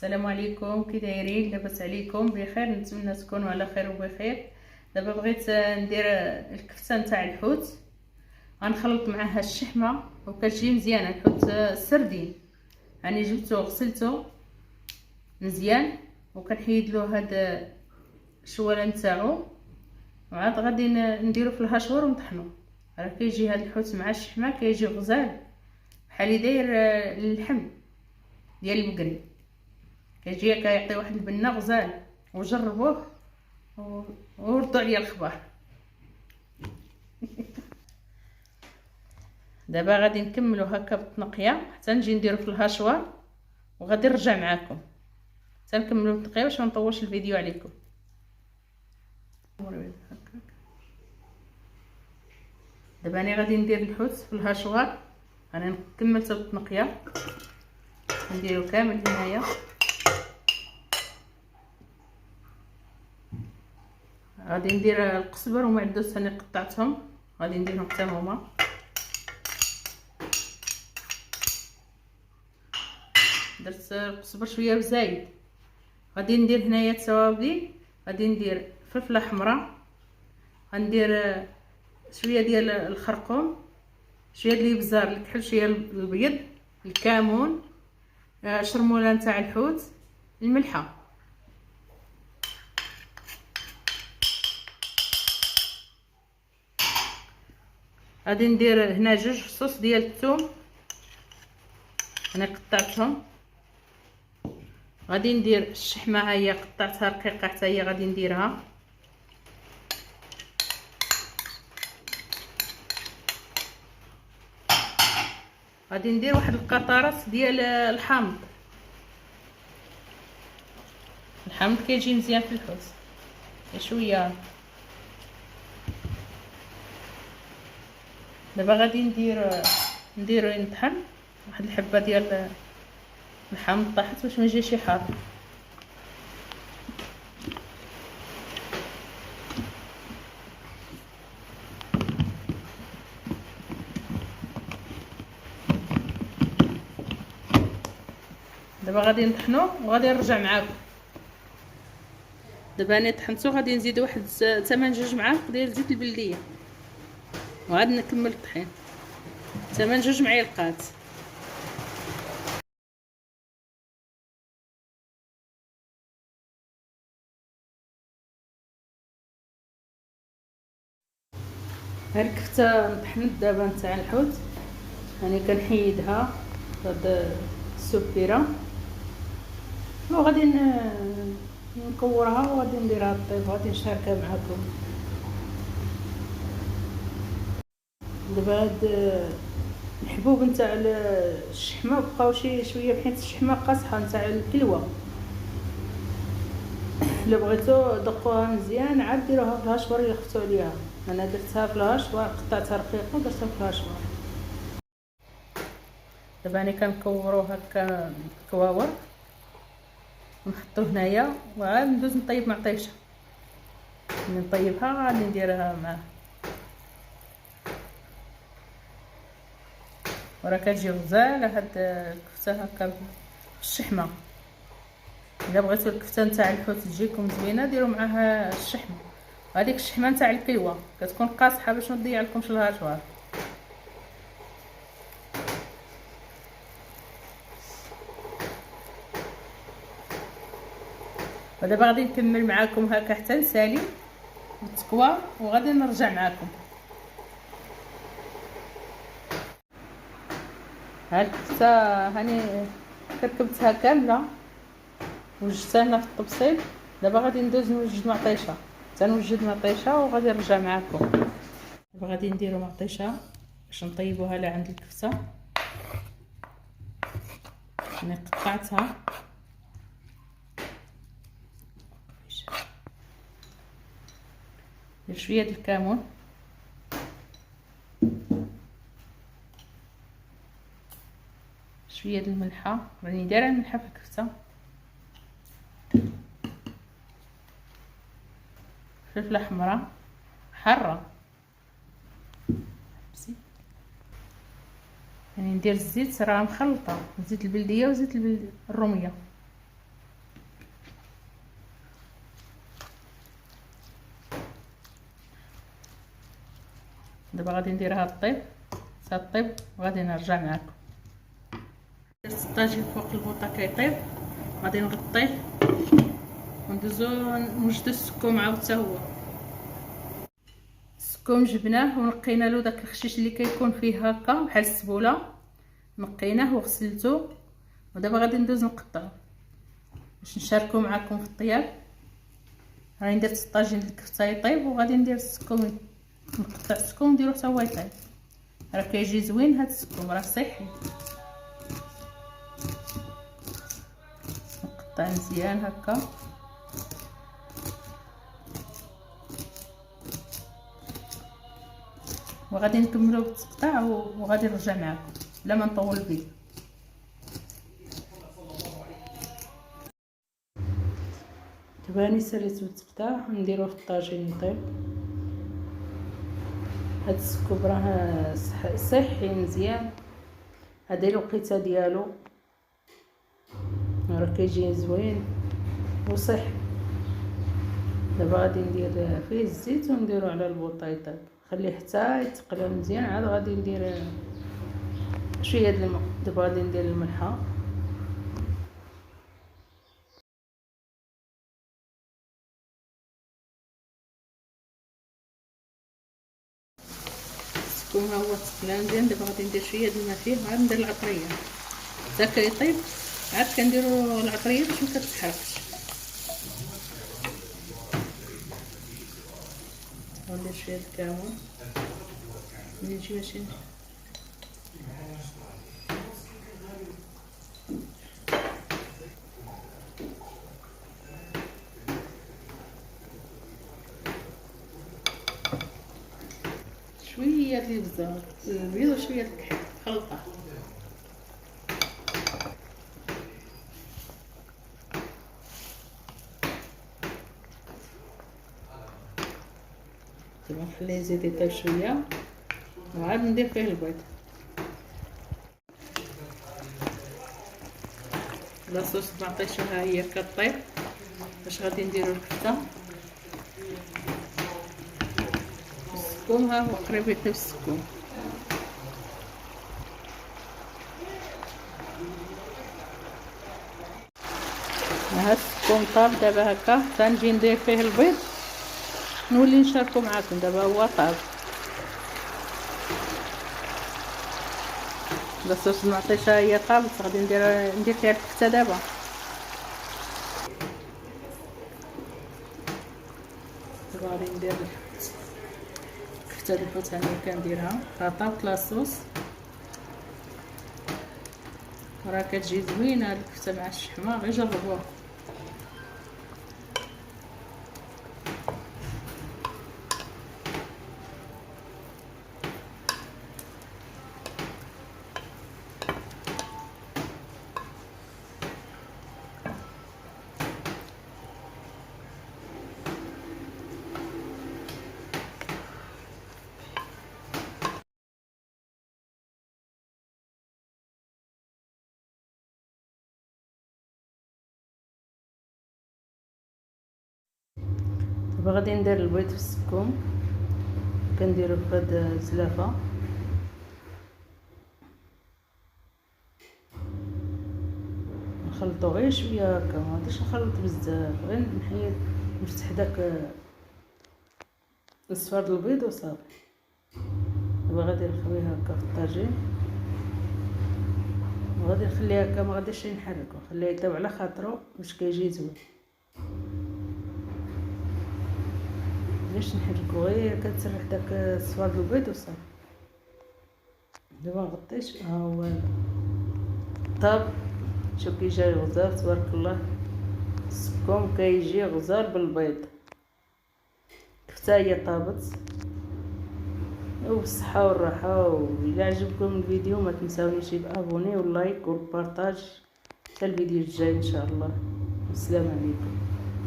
السلام عليكم، كي دايرين؟ لاباس عليكم؟ بخير؟ نتمنى تكونوا على خير وبخير. دابا بغيت ندير الكفته نتاع الحوت. غنخلط معاها الشحمه وكتجي مزيانه. الحوت السردين راني جبته غسلته مزيان وكنحيد له هاد الشواله نتاعو، وعاد غادي نديرو في الهاشور ونطحنو. راه كيجي هاد الحوت مع الشحمه كيجي غزال بحال داير اللحم ديال البقري، كيجي كيعطي واحد البنه غزال. وجربوه وردوا عليا الخبار. دابا غادي نكملوا هكا بالتنقيه حتى نجي نديرو في الهاشوار، وغادي نرجع معاكم حتى نكملوا بالتنقيه باش ما نطولش الفيديو عليكم. دابا انا غادي ندير الحوت في الهاشوار، انا نكمل حتى بالتنقيه نديرو كامل هنايا. غادي ندير القزبر ومعدوس انا قطعتهم، غادي نديرهم حتى هما. درت القزبر شويه بزايد. غادي ندير هنايا التوابل، غادي ندير فلفله حمراء، غندير شويه ديال الخرقوم، شويه ديال الابزار الكحل، شويه البيض، الكمون، شرموله نتاع الحوت، الملحه. غادي ندير هنا 2 فصوص ديال الثوم انا قطعتهم. غادي ندير الشحمه، ها هي قطعتها رقيقه حتى هي غادي نديرها. غادي ندير واحد القطرات ديال الحامض. الحامض كيجي مزيان في الحوت شويه. دابا غادي نديرو نطحن واحد الحبه ديال الحامض طاحت باش ما يجيش حار. دابا غادي نطحنو وغادي نرجع معاكم. دابا انا طحنتو، غادي نزيد واحد 8 معالق ديال زيت البلديه وغادي نكمل الطحين. 8 معالق. ها الكفته طحنت دابا نتاع الحوت، راني كنحيدها هاد السبيره وغادي نكورها وغادي نديرها طيب، غادي نشاركها معكم. دابا هاد الحبوب نتاع الشحمه بقاو شويه بحيث الشحمه قاصحه نتاع الكلوه. الا بغيتو دقوها مزيان عاد ديروها في الهاشوار اللي خفتو عليها. انا درتها في الهاشوار، قطعتها رقيقه ودرتها في الهاشوار. دابا انا كنكورو هكا كواور ونحطو هنايا، وعاد ندوز نطيب مع طيشه. ملي نطيبها غادي نديرها معاه، وراه كتجي غزاله هاد الكفته هكا بالشحمه. الا بغيتو الكفته نتاع الحوت تجيكم زوينه ديروا معاها الشحمه. هذيك الشحمه نتاع الكلوه كتكون قاصحه باش ما تضيع لكمش الهاشوار. ودابا غادي نكمل معاكم هكا حتى نسالي وتكوى وغادي نرجع معاكم. ها الكفته هاني كركبتها كامله وجدتها هنا في الطبسيل. دابا غادي ندوز نوجد مطيشه، حتى نوجد مطيشه وغادي نرجع معاكم. دابا غادي نديرو مطيشه باش نطيبوها لعند الكفته. انا قطعتها ندير شويه ديال الكمون، شويه ديال الملحه، راني دايره الملحه في الكفته، فلفله حمراء حاره، يعني ندير الزيت راه مخلطه، زيت البلديه وزيت الروميه. دابا غادي نديرها طيب، طيب وغادي نرجع معكم. درت الطاجين فوق البوطه كيطيب، غادي نغطيه وندوزو نوجدو السكوم عاود حتى هو. السكوم جبناه ونقينا له داك الخشيش اللي كيكون فيه هكا بحال السبوله، نقيناه وغسلته، ودابا غادي ندوز نقطعو باش نشاركو معكم في الطياب. راني درت الطاجين ديال الكفته يطيب وغادي ندير السكوم، نقطع السكوم نديرو حتى هو يطيب. راه كيجي زوين هاد السكوم، راه صحي. نقطع مزيان هكا وغادي نكملو بالتقطاع وغادي نرجع معكم بلا ما نطول الفيديو. دابا راني ساليت بالتقطاع نديروه في الطاجين يطيب. هاد السكوب راه صحي مزيان، هذه الوقيته ديالو راه كيجي زوين وصحي. دابا غادي ندير فيه الزيت ونديرو على البوطه يطيب، خليه حتى يتقلى مزيان، عاد غادي ندير شويه د الماء. دابا غادي ندير الملحه السكوم ها هو تقلى مزيان. دابا غادي ندير شويه د الماء فيه وعاد ندير العطريه حتى كيطيب، عاد كنديرو العطريه باش مكتحرقش. ندير شويه الكمون نجي ماشي شويه ديال البزار البيض وشويه الكحل خلطه. دابا نخليه يزيد يطيب شويه وعاد ندير فيه البيض. لاصوص معطيتها هي كطيب، باش غادي نديرو الكفته. السكوم ها هو قريب يطيب السكوم. ها السكوم طاب دابا هكا، تنجي ندير فيه البيض نولي نشاركو معاكم. دابا هو طاب، لاصوص المعطيشه هي طابت، غادي ندير فيها الكفته دابا. دابا غادي ندير الكفته ديال الحوت اللي كنديرها، طابت لاصوص راه كتجي زوينه هاد الكفته مع الشحمه، غير جربوها. دابا غادي ندير البيض في السكوم، كنديرو بهاد الزلافه نخلطو غير شويه هكا، ما غاديش نخلط بزاف، غير نحيد نفتح داك الصفار د البيض وصافي. دابا غادي نخويه هكا في الطاجين وغادي نخليه هكا، ما غاديش نحركو، نخليه يطيب على خاطرو باش كيجي زوين. باش نحركو غير كتسرح داك الصفار د البيض وصافي. دابا غطيت ها هو طاب، شوف كي جاي غزال تبارك الله. السكوم كيجي غزال بالبيض. الكفته هي طابت وبالصحه والراحه. وإلا عجبكم الفيديو ما تنساونيش بابوني واللايك والبارطاج. حتى الفيديو الجاي ان شاء الله. السلام عليكم.